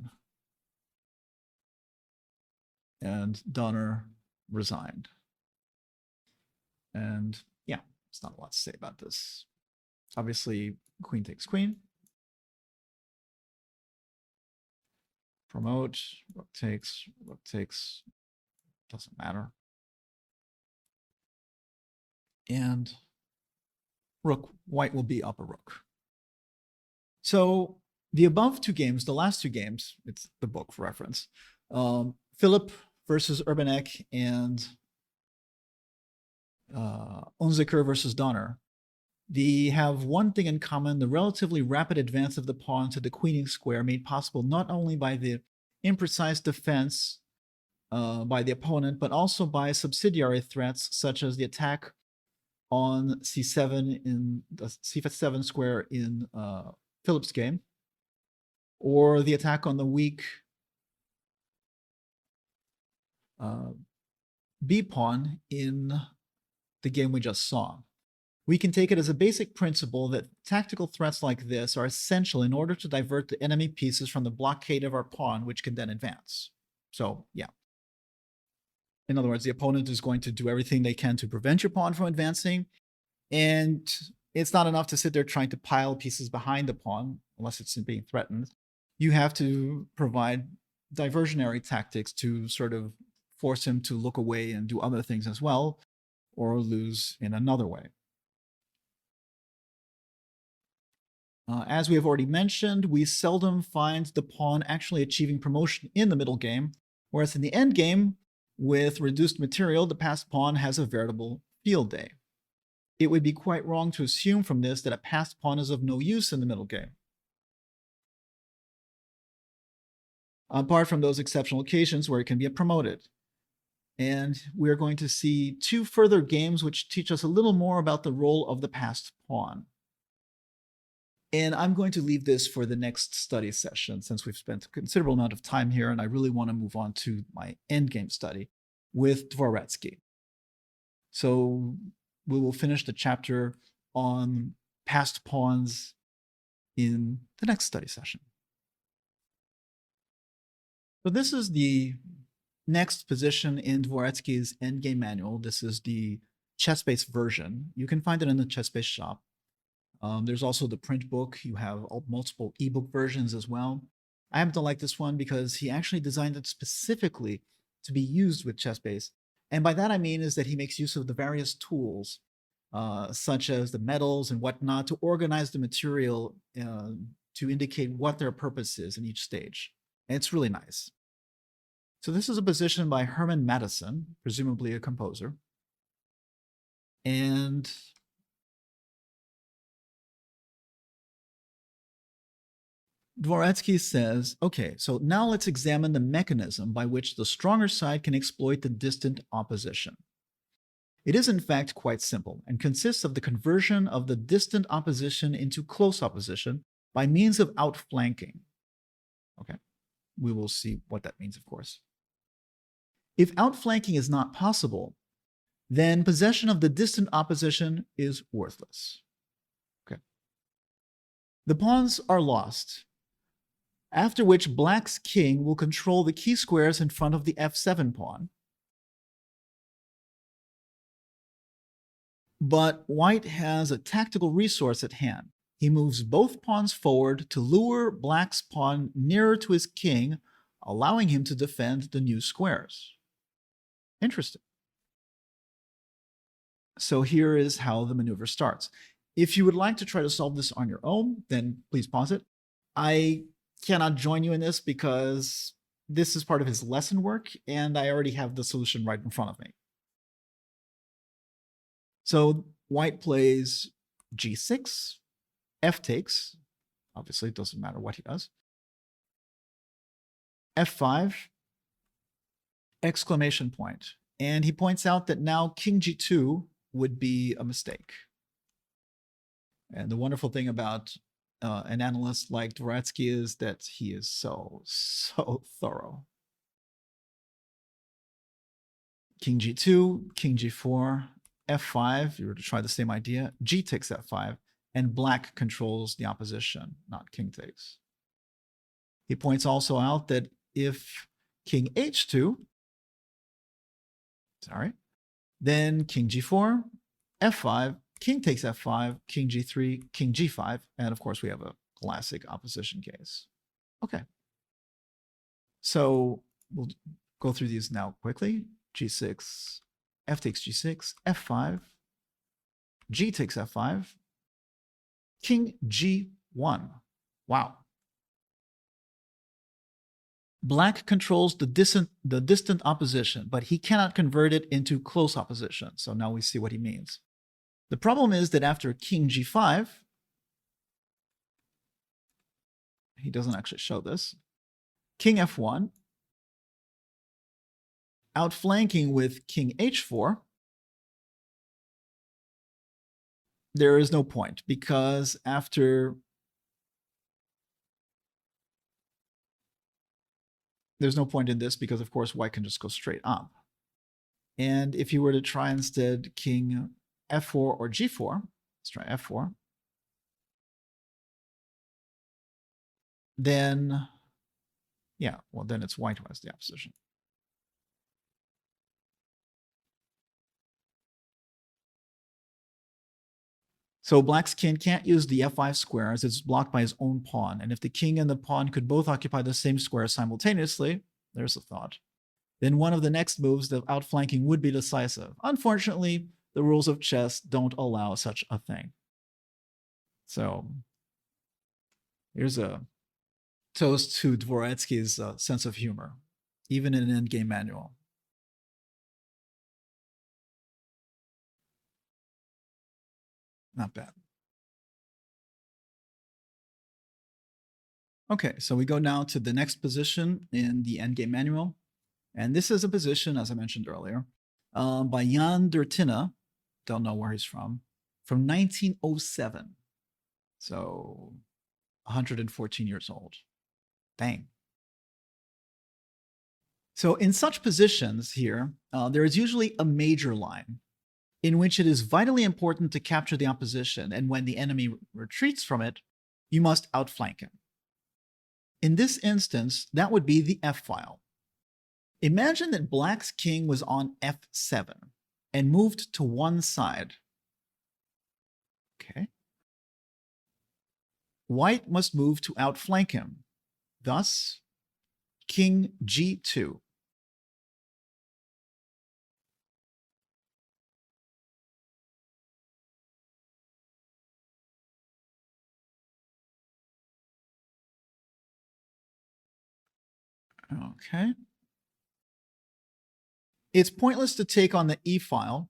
And Donner resigned. And yeah, it's not a lot to say about this. Obviously, queen takes queen. Promote, rook takes, doesn't matter. And white will be up a rook. So the above two games, the last two games, it's the book for reference, Philip versus Urbanek and Unziker versus Donner. They have one thing in common: the relatively rapid advance of the pawn to the queening square, made possible not only by the imprecise defense by the opponent, but also by subsidiary threats such as the attack on c7 in the c7 square in Philip's game, or the attack on the weak b pawn in the game we just saw. We can take it as a basic principle that tactical threats like this are essential in order to divert the enemy pieces from the blockade of our pawn, which can then advance. So, yeah. In other words, the opponent is going to do everything they can to prevent your pawn from advancing, and it's not enough to sit there trying to pile pieces behind the pawn, unless it's being threatened. You have to provide diversionary tactics to sort of force him to look away and do other things as well, or lose in another way. As we have already mentioned, we seldom find the pawn actually achieving promotion in the middle game, whereas in the end game, with reduced material, the passed pawn has a veritable field day. It would be quite wrong to assume from this that a passed pawn is of no use in the middle game. Apart from those exceptional occasions where it can be promoted. And we're going to see two further games which teach us a little more about the role of the passed pawn. And I'm going to leave this for the next study session, since we've spent a considerable amount of time here, and I really want to move on to my endgame study with Dvoretsky. So we will finish the chapter on passed pawns in the next study session. So this is the next position in Dvoretsky's endgame manual. This is the chess-based version. You can find it in the chess-based shop. There's also the print book. You have multiple ebook versions as well. I happen to like this one because he actually designed it specifically to be used with chess-based. And by that I mean is that he makes use of the various tools, such as the metals and whatnot, to organize the material to indicate what their purpose is in each stage. And it's really nice. So this is a position by Herman Madison, presumably a composer. And Dvoretsky says, okay, so now let's examine the mechanism by which the stronger side can exploit the distant opposition. It is in fact quite simple and consists of the conversion of the distant opposition into close opposition by means of outflanking. Okay, we will see what that means, of course. If outflanking is not possible, then possession of the distant opposition is worthless. Okay. The pawns are lost, after which black's king will control the key squares in front of the f7 pawn. But white has a tactical resource at hand. He moves both pawns forward to lure black's pawn nearer to his king, allowing him to defend the new squares. Interesting. So here is how the maneuver starts. If you would like to try to solve this on your own, then please pause it. I cannot join you in this because this is part of his lesson work, and I already have the solution right in front of me. So white plays g6, f takes. Obviously, it doesn't matter what he does. f5, exclamation point. And he points out that now king g2 would be a mistake. And the wonderful thing about an analyst like Dvoretsky is that he is so thorough. King g2, king g4, f5, you were to try the same idea, g takes f5, and black controls the opposition, not king takes. He points also out that if king h2, then king g4, f5, king takes f5, king g3, king g5, and of course we have a classic opposition case. Okay. So we'll go through these now quickly. g6, f takes g6, f5, g takes f5, king g1. Wow. Black controls the distant opposition, but he cannot convert it into close opposition. So now we see what he means. The problem is that after king g5, he doesn't actually show this, king f1, outflanking with king h4, there is no point because after there's no point in this because of course white can just go straight up. And if you were to try instead king f4 or g4, let's try f4, then yeah, well then it's white who has the opposition. So black's king can't use the f5 square as it's blocked by his own pawn. And if the king and the pawn could both occupy the same square simultaneously, there's a thought, then one of the next moves, the outflanking, would be decisive. Unfortunately, the rules of chess don't allow such a thing. So here's a toast to Dvoretsky's sense of humor, even in an endgame manual. Not bad. Okay, so we go now to the next position in the endgame manual. And this is a position, as I mentioned earlier, by Jan Dertina, don't know where he's from 1907. So 114 years old. Dang. So in such positions here, there is usually a major line in which it is vitally important to capture the opposition, and when the enemy retreats from it, you must outflank him. In this instance, that would be the F file. Imagine that black's king was on F7 and moved to one side. Okay. White must move to outflank him. Thus, king G2. Okay. It's pointless to take on the E file.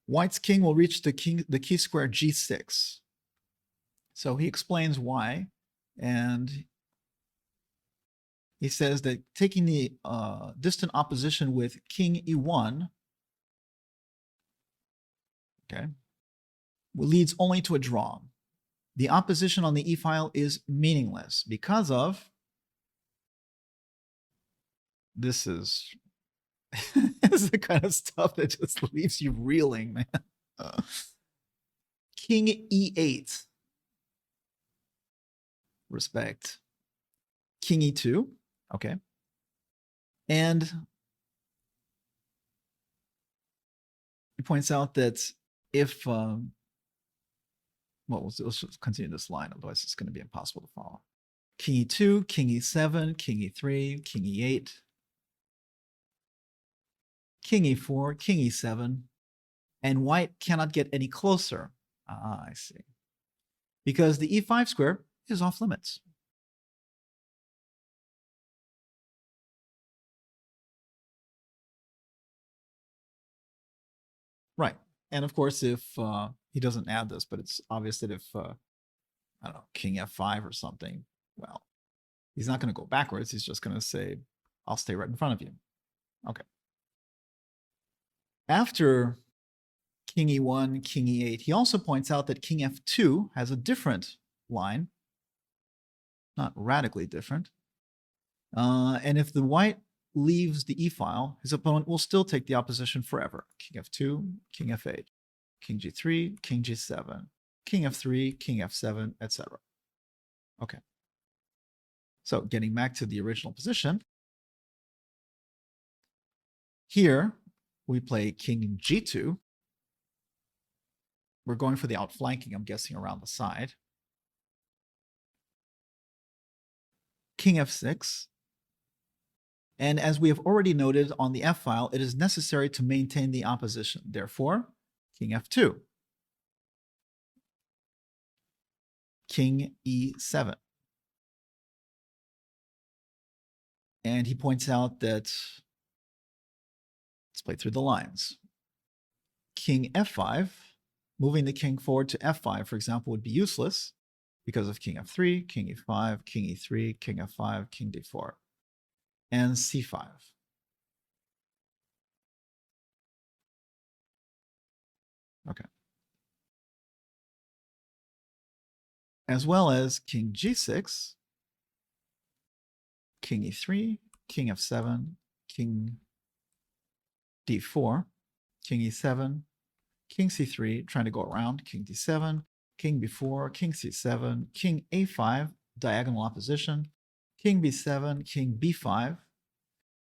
White's king will reach the key square G6. So he explains why, and he says that taking the distant opposition with king E1, okay, leads only to a draw. The opposition on the E file is meaningless because of this is this is the kind of stuff that just leaves you reeling, man. King E8. Respect. King E2. Okay. And he points out that if well, let's just continue this line, otherwise it's going to be impossible to follow. King E2, King E7, King E3, King E8, King E4, King E7, and white cannot get any closer. Ah, I see. Because the E5 square is off limits. Right. And of course, if he doesn't add this, but it's obvious that if, I don't know, King F5 or something, well, he's not going to go backwards. He's just going to say, I'll stay right in front of you. Okay. After King E1, King E8, he also points out that King F2 has a different line, not radically different. And if the white leaves the E file, his opponent will still take the opposition forever. King F2, King F8, King G3, King G7, King F3, King F7, etc. Okay. So getting back to the original position, here we play King G2. We're going for the outflanking, I'm guessing, around the side. King F6. And as we have already noted on the F file, it is necessary to maintain the opposition. Therefore, King F2. King E7. And he points out that, let's play through the lines. King f5, moving the king forward to f5, for example, would be useless because of king f3, king e5, king e3, king f5, king d4, and c5. Okay. As well as king g6, king e3, king f7, king d4, king e7, king c3, trying to go around, king d7, king b4, king c7, king a5, diagonal opposition, king b7, king b5,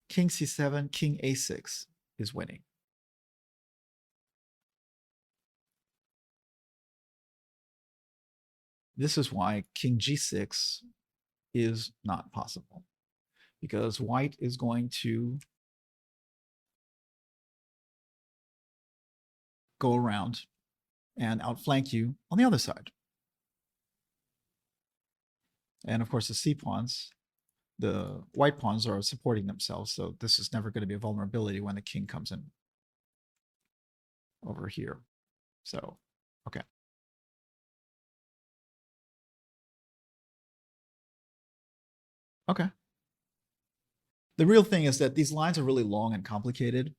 king c7, king a6 is winning. This is why king g6 is not possible, because white is going to go around and outflank you on the other side. And of course, the c pawns, the white pawns are supporting themselves, so this is never going to be a vulnerability when the king comes in over here. So, okay. Okay. The real thing is that these lines are really long and complicated.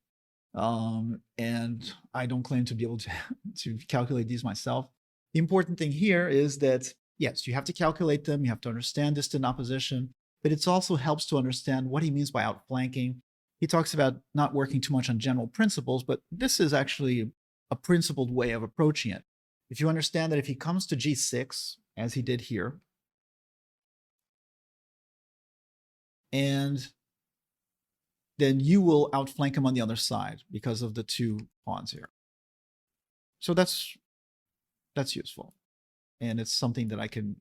And I don't claim to be able to calculate these myself. The important thing here is that, yes, you have to calculate them, you have to understand distant opposition, but it also helps to understand what he means by outflanking. He talks about not working too much on general principles, but this is actually a principled way of approaching it. If you understand that if he comes to g6, as he did here, and then you will outflank him on the other side because of the two pawns here. So that's useful. And it's something that I can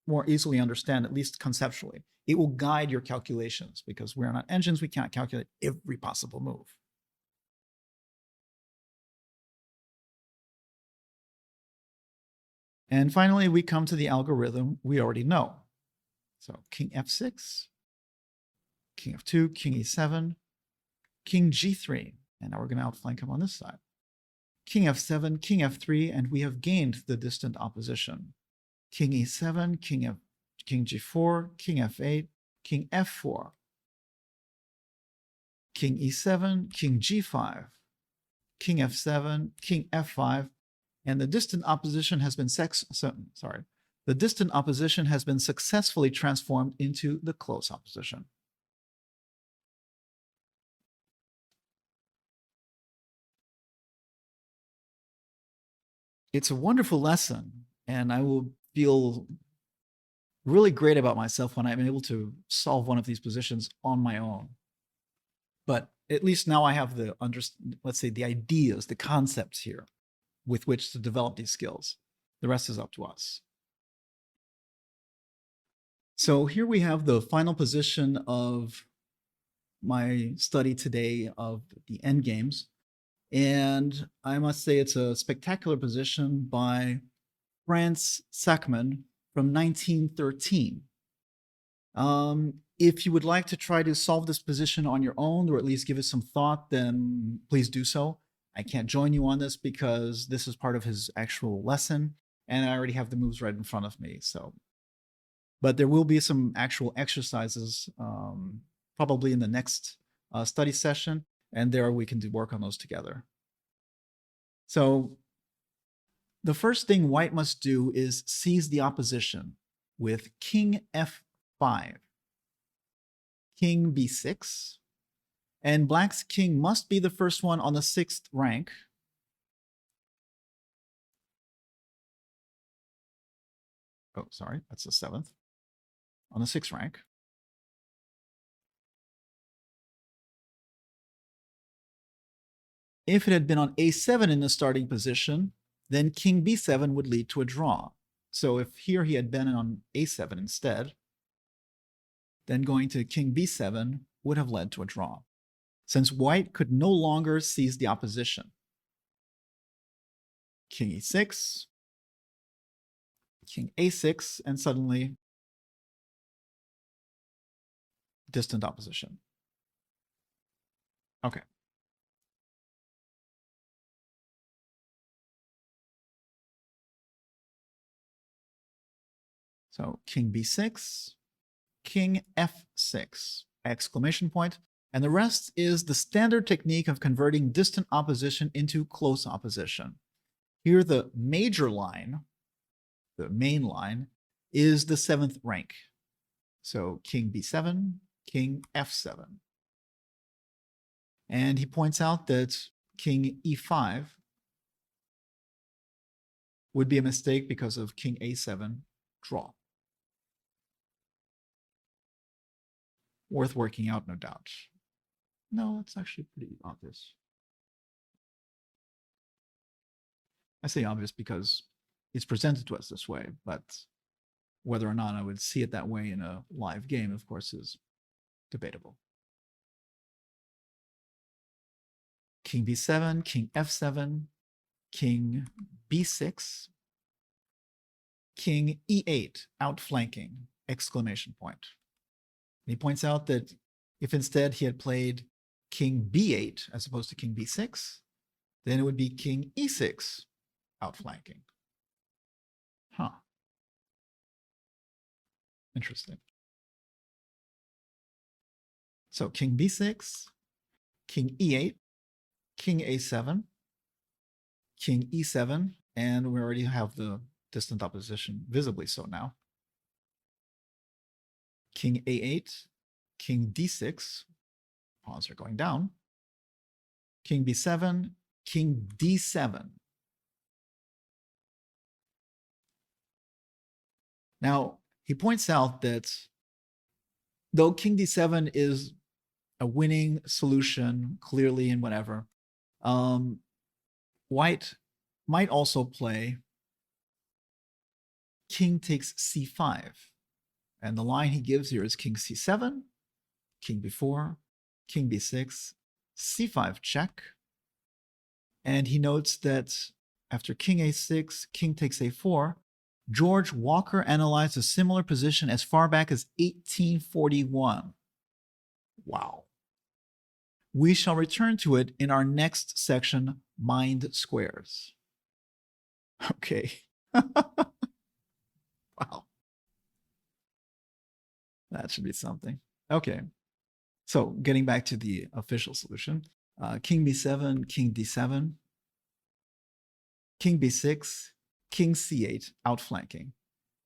more easily understand, at least conceptually. It will guide your calculations because we're not engines, we can't calculate every possible move. And finally, we come to the algorithm we already know. So king f6, king f2, king e7, king g3. And now we're going to outflank him on this side. King f7, king f3, and we have gained the distant opposition. King e7, king g4, king f8, king f4, king e7, king g5, king f7, king f5, and the distant opposition has been the distant opposition has been successfully transformed into the close opposition. It's a wonderful lesson, and I will feel really great about myself when I'm able to solve one of these positions on my own. But at least now I have the, let's say, the ideas, the concepts here with which to develop these skills. The rest is up to us. So here we have the final position of my study today of the Endgames. And I must say it's a spectacular position by Franz Sackmann from 1913. If you would like to try to solve this position on your own, or at least give it some thought, then please do so. I can't join you on this because this is part of his actual lesson, and I already have the moves right in front of me. So, but there will be some actual exercises probably in the next study session, and there we can work on those together. So the first thing white must do is seize the opposition with king f5, king b6, and black's king must be the first one on the 6th rank. Oh, sorry, that's the 7th. On the 6th rank. If it had been on a7 in the starting position, then king b7 would lead to a draw. So if here he had been on a7 instead, then going to king b7 would have led to a draw, since white could no longer seize the opposition. King e6, king a6, and suddenly distant opposition. Okay. So king b6, king f6, exclamation point. And the rest is the standard technique of converting distant opposition into close opposition. Here, the major line, the main line, is the seventh rank. So king b7, king f7. And he points out that king e5 would be a mistake because of king a7 draw. Worth working out, no doubt. No, it's actually pretty obvious. I say obvious because it's presented to us this way, but whether or not I would see it that way in a live game, of course, is debatable. King b7, king f7, king b6, king e8, outflanking, exclamation point. And he points out that if instead he had played king b8 as opposed to king b6, then it would be king e6, outflanking. Huh. Interesting. So king b6, king e8, king a7, king e7, and we already have the distant opposition visibly so now. King a8, king d6, pawns are going down, king b7, king d7. Now, he points out that though king d7 is a winning solution, clearly, and whatever, white might also play king takes c5. And the line he gives here is king c7, king b4, king b6, c5 check. And he notes that after king a6, king takes a4, George Walker analyzed a similar position as far back as 1841. Wow. We shall return to it in our next section, Mind Squares. Okay. Wow. That should be something. Okay. So getting back to the official solution, king b7, king d7, king b6, king c8, outflanking.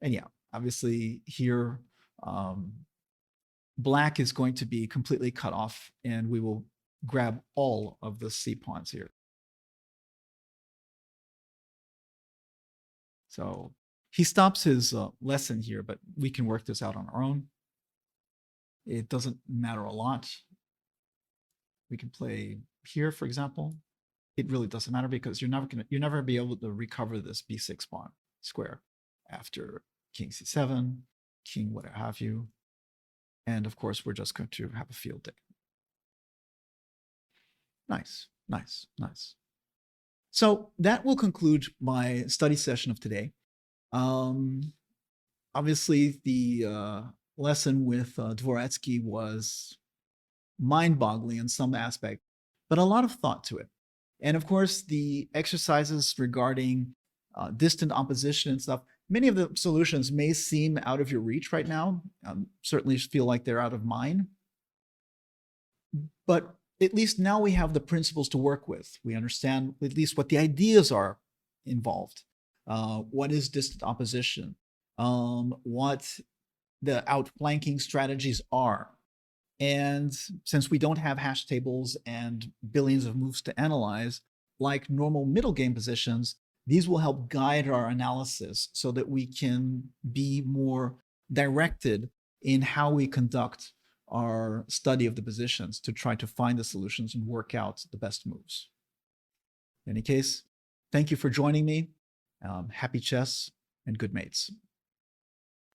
And yeah, obviously here, black is going to be completely cut off, and we will grab all of the c pawns here. So he stops his lesson here, but we can work this out on our own. It doesn't matter a lot. We can play here, for example. It really doesn't matter because you're never be able to recover this b6 pawn square after king c7, king what have you. And of course, we're just going to have a field day. Nice, nice, nice. So that will conclude my study session of today. Obviously, the lesson with Dvoretsky was mind-boggling in some aspect, but a lot of thought to it. And of course, the exercises regarding distant opposition and stuff, many of the solutions may seem out of your reach right now. Certainly feel like they're out of mine. But at least now we have the principles to work with. We understand at least what the ideas are involved. What is distant opposition? What the outflanking strategies are. And since we don't have hash tables and billions of moves to analyze, like normal middle game positions, these will help guide our analysis so that we can be more directed in how we conduct our study of the positions to try to find the solutions and work out the best moves. In any case, thank you for joining me. Happy chess and good mates.